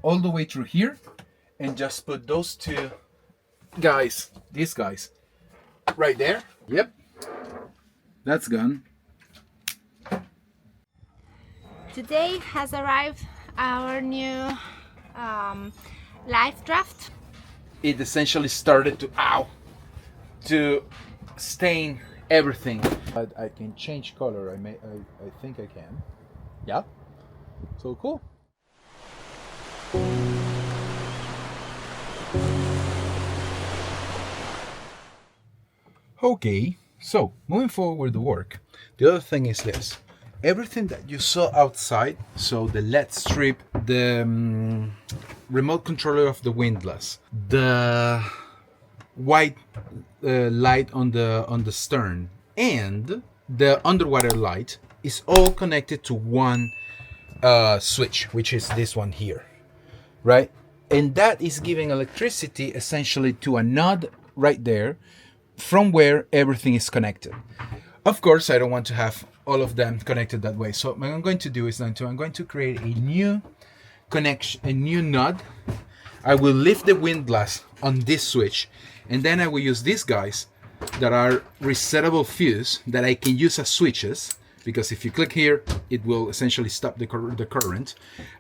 all the way through here, and just put those two guys, these guys, right there. Yep, that's gone. Today has arrived our new life draft. It essentially started to stain everything. I can change color. I think I can. Yeah. So cool. Okay, so moving forward with the work, the other thing is this. Everything that you saw outside, so the LED strip, the remote controller of the windlass, the white light on the stern, and the underwater light is all connected to one switch, which is this one here, right? And that is giving electricity essentially to a node right there from where everything is connected. Of course, I don't want to have all of them connected that way. So what I'm going to do is I'm going to create a new connection, a new node. I will lift the windlass on this switch, and then I will use these guys that are resettable fuse that I can use as switches, because if you click here, it will essentially stop the current.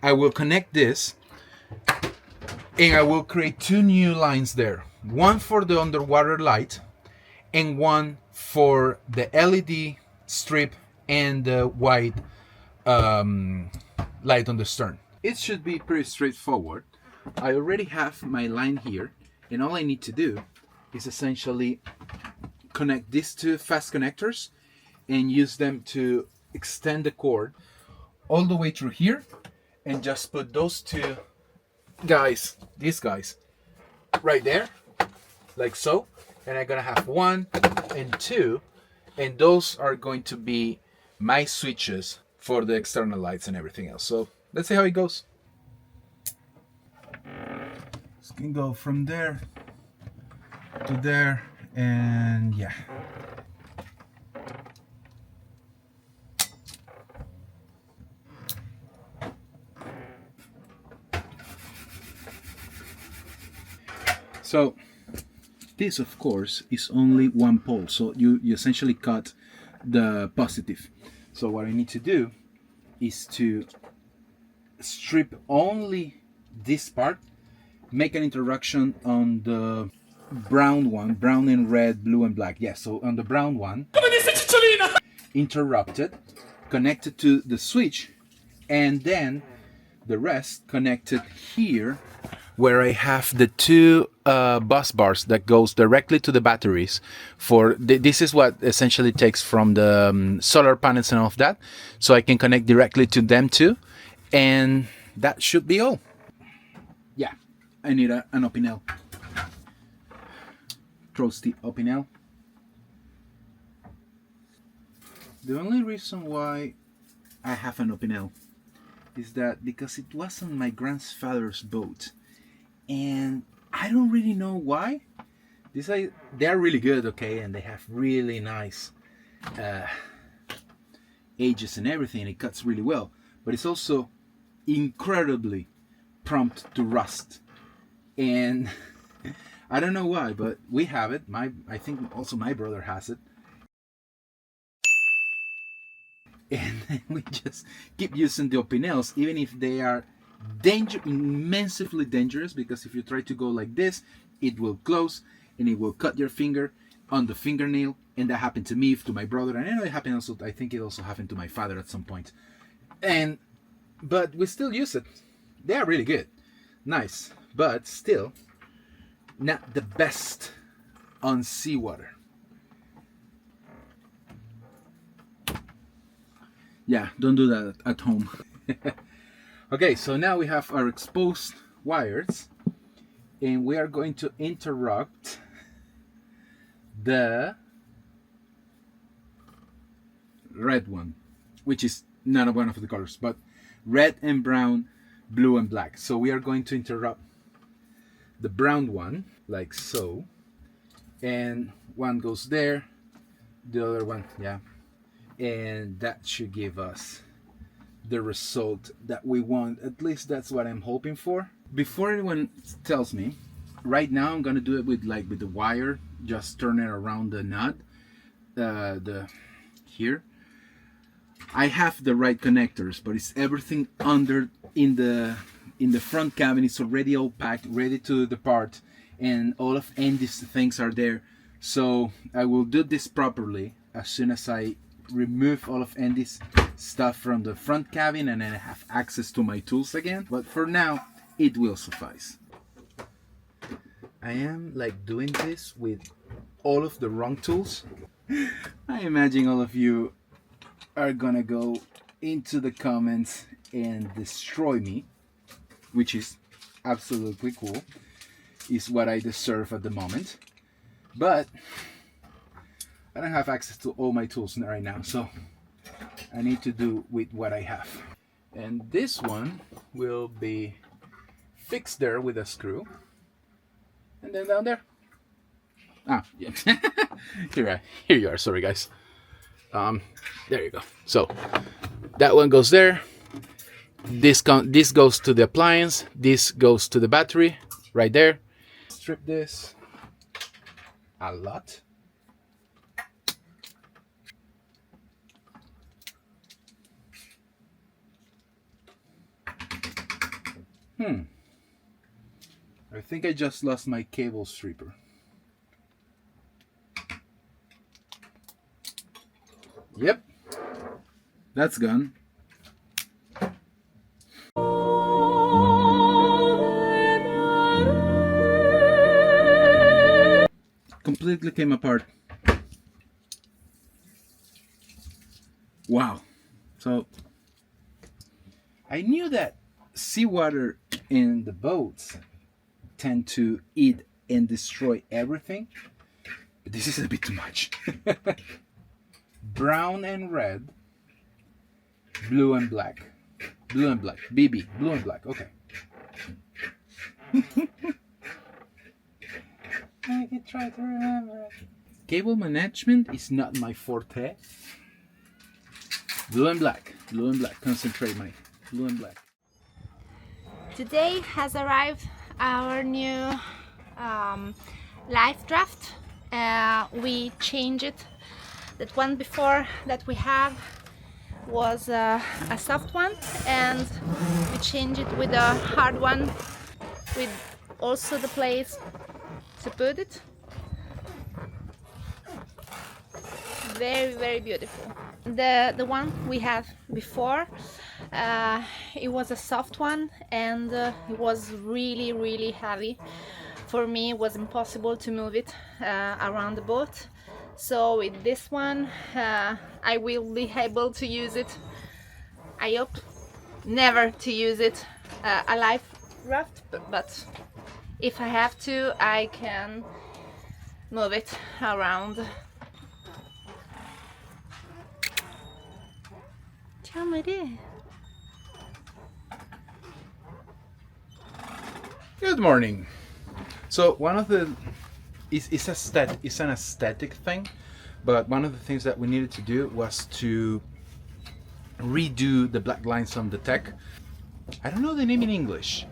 I will connect this, and I will create two new lines there. One for the underwater light, and one for the LED strip and the white light on the stern. It should be pretty straightforward. I already have my line here, and all I need to do is essentially connect these two fast connectors and use them to extend the cord all the way through here, and just put those two guys, these guys, right there, like so. And I'm gonna have 1 and 2, and those are going to be my switches for the external lights and everything else. So let's see how it goes. This can go from there to there, and yeah. So this, of course, is only one pole, so you essentially cut the positive. So what I need to do is to strip only this part, make an interaction on the brown one, brown and red, blue and black. Yeah, so on the brown one, interrupted, connected to the switch, and then the rest connected here, where I have the two bus bars that goes directly to the batteries. This is what essentially takes from the solar panels and all of that, so I can connect directly to them too, and that should be all. Yeah, I need an opinel. Trusty opinel. The only reason why I have an opinel is that because it was on my grandfather's boat, and I don't really know why. They're really good, okay, and they have really nice edges and everything, and it cuts really well. But it's also incredibly prompt to rust, and I don't know why, but we have it. I think also my brother has it, and we just keep using the opinels, even if they are immensely dangerous, because if you try to go like this, it will close and it will cut your finger on the fingernail, and that happened to me, to my brother, and I know it happened also, I think it also happened to my father at some point. But we still use it. They are really good, nice, but still not the best on seawater. Yeah, don't do that at home. Okay, so now we have our exposed wires, and we are going to interrupt the red one, which is none of one of the colors, but red and brown, blue and black. So we are going to interrupt the brown one, like so, and one goes there, the other one, yeah, and that should give us the result that we want. At least that's what I'm hoping for. Before anyone tells me, right now I'm gonna do it with the wire, just turn it around the nut, the here. I have the right connectors, but it's everything under in the front cabin. It's already all packed, ready to depart, and all of Andy's things are there. So I will do this properly as soon as I remove all of Andy's stuff from the front cabin, and then I have access to my tools again. But for now, it will suffice. I am doing this with all of the wrong tools. I imagine all of you are gonna go into the comments and destroy me, which is absolutely cool, is what I deserve at the moment. But I don't have access to all my tools right now, so I need to do with what I have. And this one will be fixed there with a screw, and then down there. Ah, yeah. Here you are. Sorry, guys. There you go. So that one goes there. This goes to the appliance. This goes to the battery right there. Strip this a lot. I think I just lost my cable stripper. Yep, that's gone. Completely came apart. Wow. So I knew that seawater in the boats tend to eat and destroy everything, but this is a bit too much. Brown and red, blue and black, BB, blue and black. Okay. I can try to remember. Cable management is not my forte. Blue and black, concentrate, Mike. Blue and black. Today has arrived our new life draft. We changed it. That one before that we have was a soft one, and we changed it with a hard one, with also the place to put it. Very, very beautiful. The one we had before, it was a soft one, and it was really, really heavy. For me, it was impossible to move it around the boat. So with this one, I will be able to use it. I hope never to use it a life raft, but if I have to, I can move it around. Ciao Maria. Good morning. So one of the it's an aesthetic thing, but one of the things that we needed to do was to redo the black lines on the deck. I don't know the name in English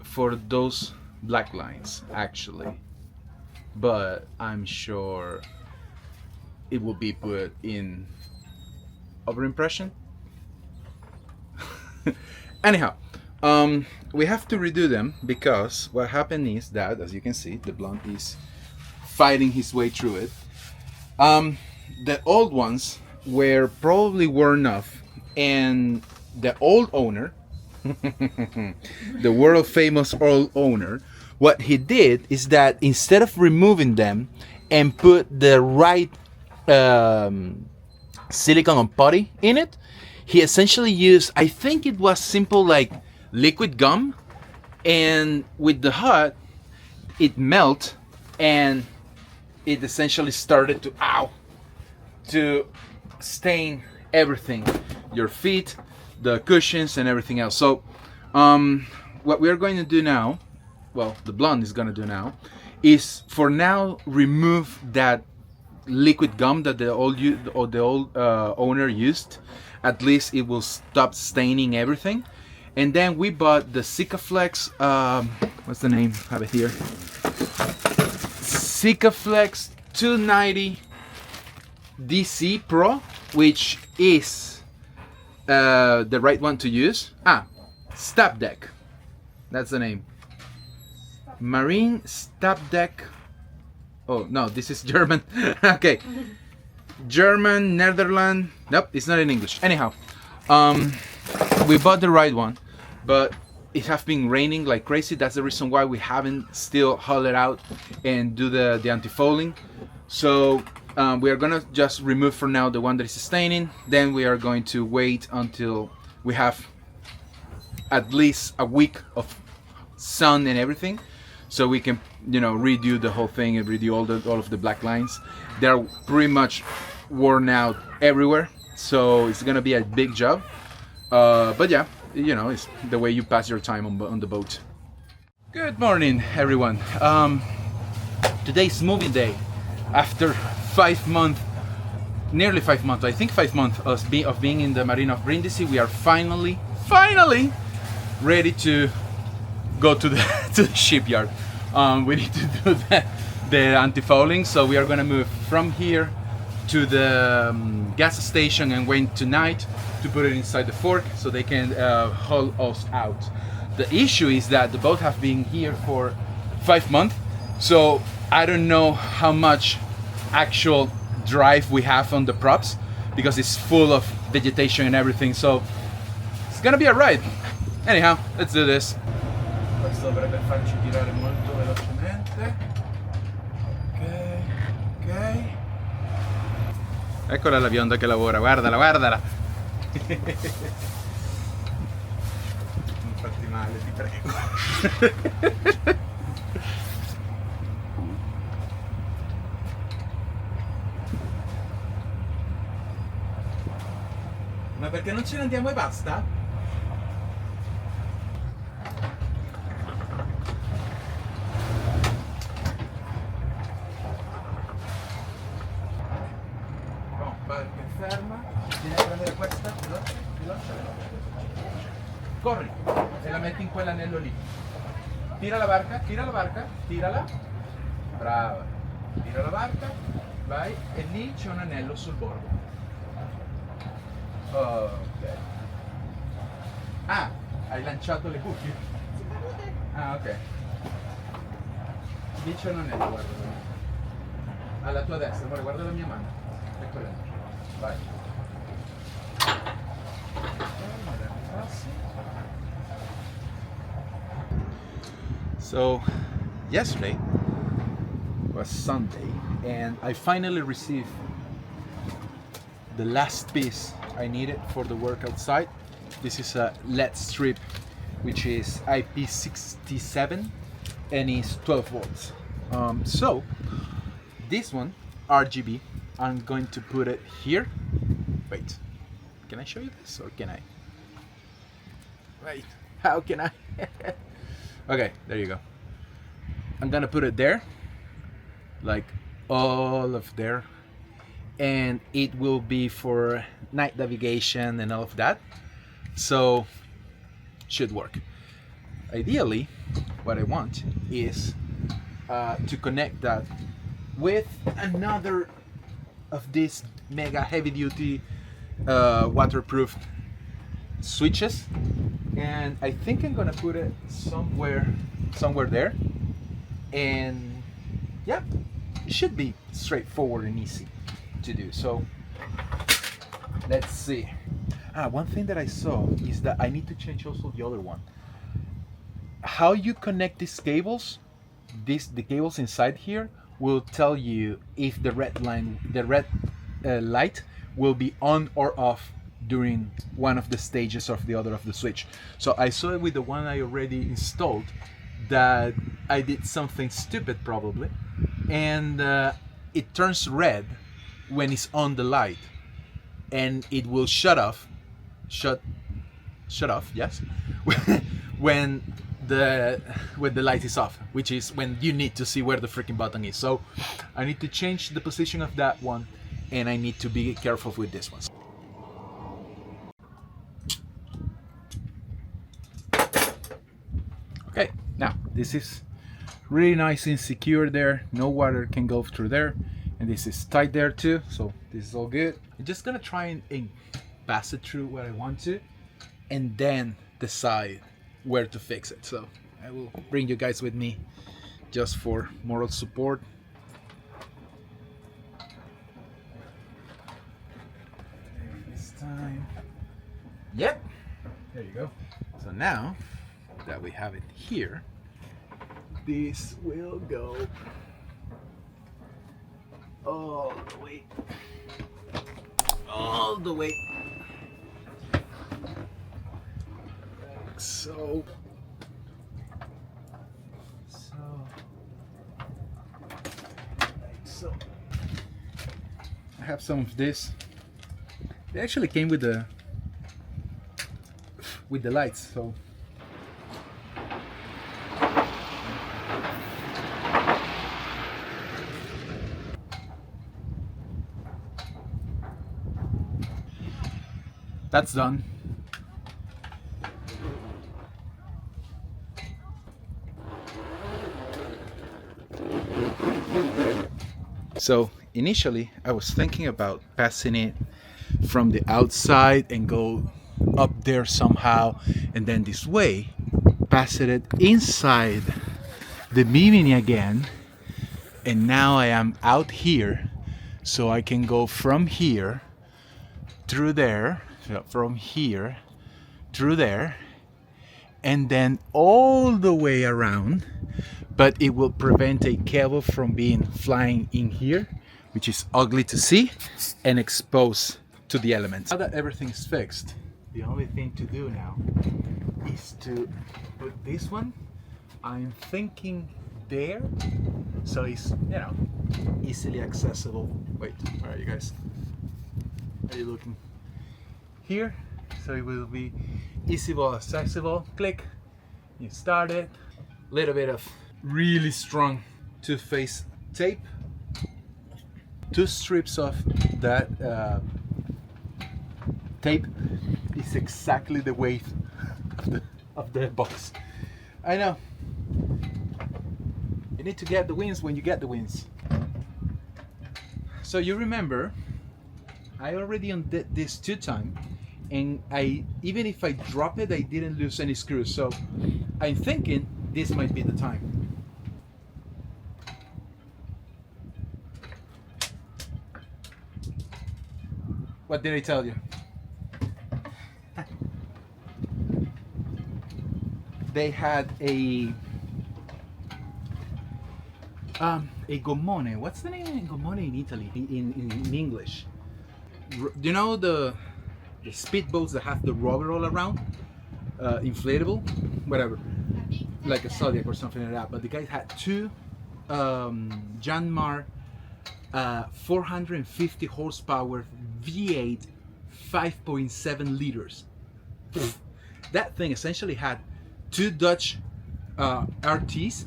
for those black lines actually, but I'm sure it will be put in overimpression. Anyhow, we have to redo them because what happened is that, as you can see, the blonde is fighting his way through it. The old ones were probably worn off, and the old owner, the world famous old owner, what he did is that instead of removing them and put the right silicone on putty in it, he essentially used, I think it was simple like liquid gum, and with the hot it melt, and it essentially started to stain everything, your feet, the cushions, and everything else. So what we are going to do now, well, the blonde is going to do now, is for now remove that liquid gum that the old owner used, at least it will stop staining everything. And then we bought the Sikaflex, what's the name? I have it here. Sikaflex 290 DC Pro, which is the right one to use. Stab Deck. That's the name. Marine Stab Deck. Oh no, this is German. Okay. German, Netherlands. Nope, it's not in English. Anyhow, we bought the right one, but it has been raining like crazy. That's the reason why we haven't still hauled it out and do the anti-fouling. So we are gonna just remove for now the one that is staining. Then we are going to wait until we have at least a week of sun and everything, so we can, you know, redo the whole thing and redo all of the black lines. They're pretty much worn out everywhere, so it's gonna be a big job. But yeah, you know, it's the way you pass your time on the boat. Good morning, everyone. Today's moving day. After 5 months, nearly 5 months, I think 5 months of being in the Marina of Brindisi, we are finally ready to go to the to the shipyard. We need to do the anti-fouling, so we are gonna move from here to the gas station and wait tonight to put it inside the fork so they can haul us out. The issue is that the boat have been here for 5 months, so I don't know how much actual drive we have on the props because it's full of vegetation and everything, so it's gonna be a ride. Anyhow, let's do this. Questo dovrebbe farci tirare molto velocemente. Ok. Eccola la bionda che lavora, guardala, guardala. Non farti male, ti prego. Ma perché non ce ne andiamo e basta? Ferma, tieni a prendere questa, veloce, veloce. Corri e la metti in quell'anello lì. Tira la barca, tirala. Brava. Tira la barca, vai, e lì c'è un anello sul bordo. Ok. Ah, hai lanciato le cuffie? Ah, ok. Lì c'è un anello, guarda. Alla tua destra, guarda la mia mano. Ecco là. Vai. So, yesterday was Sunday, and I finally received the last piece I needed for the work outside. This is a LED strip, which is IP67, and is 12 volts. So, this one, RGB, I'm going to put it here. Wait, can I show you this, or can I? Wait, how can I? Okay, there you go. I'm gonna put it there, like all of there, and it will be for night navigation and all of that, so should work. Ideally, what I want is to connect that with another of these mega heavy duty waterproof switches, and I think I'm gonna put it somewhere there, and yeah, it should be straightforward and easy to do. So let's see. One thing that I saw is that I need to change also the other one. How you connect these cables, the cables inside here will tell you if the red light will be on or off during one of the stages of the other of the switch. So I saw it with the one I already installed that I did something stupid probably, and it turns red when it's on the light, and it will shut off, yes, when the light is off, which is when you need to see where the freaking button is. So I need to change the position of that one, and I need to be careful with this one. Okay, now this is really nice and secure there. No water can go through there, and this is tight there too, so this is all good. I'm just gonna try and pass it through where I want to, and then decide where to fix it. So I will bring you guys with me just for moral support. This time, yep, there you go. So now that we have it here, this will go all the way, all the way. Like so. Like so. I have some of this. They actually came with the lights, so that's done. So initially I was thinking about passing it from the outside and go up there somehow, and then this way pass it inside the Bimini again, and now I am out here, so I can go from here through there, from here through there, and then all the way around, but it will prevent a cable from being flying in here, which is ugly to see and exposed to the elements. Now that everything is fixed, the only thing to do now is to put this one, I'm thinking there, so it's, you know, easily accessible. Wait, where are you guys? Are you looking? Here, so it will be easily accessible. Click, you start it. Little bit of really strong two-phase tape, 2 strips of that tape is exactly the weight of the box. I know. You need to get the wings when you get the wings. So you remember, I already undid this 2 times, and even if I drop it, I didn't lose any screws. So I'm thinking this might be the time. What did I tell you? They had a gommone. What's the name of gommone in Italy? In English? Do you know the speedboats that have the rubber all around? Inflatable, whatever, like a Zodiac or something like that. But the guys had 2 Janmar 450 horsepower V8 5.7 liters. That thing essentially had 2 Dutch RTs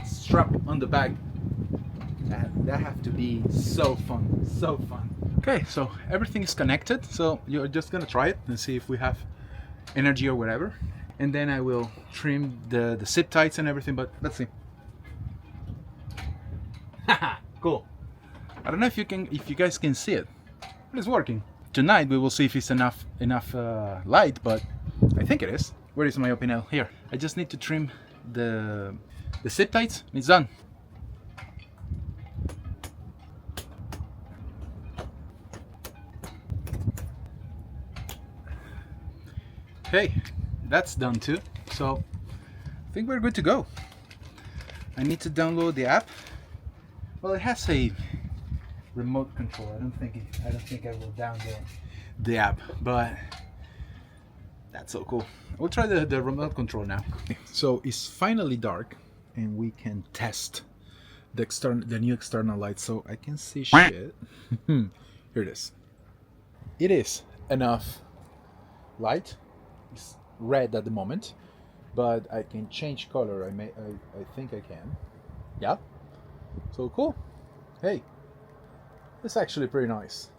strapped on the back. That have to be so fun, so fun. Okay, so everything is connected, so you're just gonna try it and see if we have energy or whatever, and then I will trim the zip ties and everything, but let's see. Haha, cool. I don't know if you guys can see it, but it's working. Tonight we will see if it's enough light, but I think it is. Where is my Opinel? Here. I just need to trim the zip ties and it's done. Okay, that's done too. So I think we're good to go. I need to download the app. Well, it has a remote control. I don't think I will download the app, but that's so cool. We'll try the remote control now. So it's finally dark, and we can test the new external light. So I can see shit. Here it is. It is enough light. It's red at the moment, but I can change color. I think I can. Yeah. So cool. Hey, it's actually pretty nice.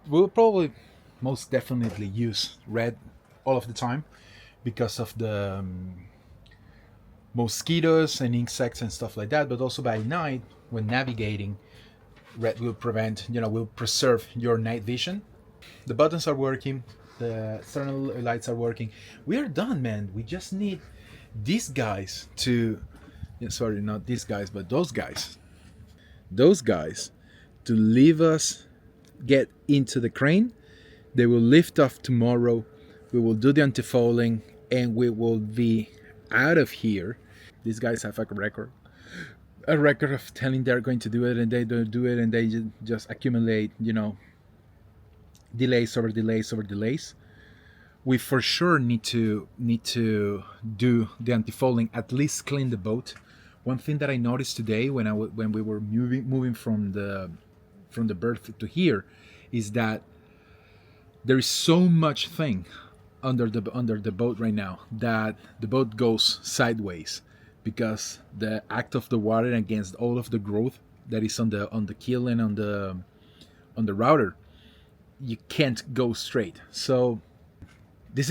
We'll probably most definitely use red all of the time because of the mosquitoes and insects and stuff like that, but also by night when navigating, red will prevent, will preserve your night vision. The buttons are working, the external lights are working. We are done, man. We just need these guys to, sorry, not these guys, but those guys to leave us get into the crane. They will lift off tomorrow. We will do the anti-fouling and we will be out of here. These guys have a record of telling they're going to do it and they don't do it, and they just accumulate, delays over delays over delays. We for sure need to do the anti-fouling, at least clean the boat. One thing that I noticed today when we were moving from the berth to here is that there is so much thing under the boat right now that the boat goes sideways because the act of the water against all of the growth that is on the keel and on the router, you can't go straight. So you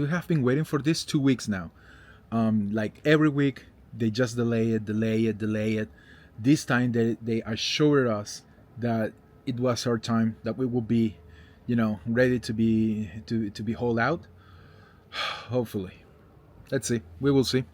have been waiting for this 2 weeks now. Like every week they just delay it. This time they assured us that it was our time, that we will be, ready to be hauled out. Hopefully, let's see. We will see.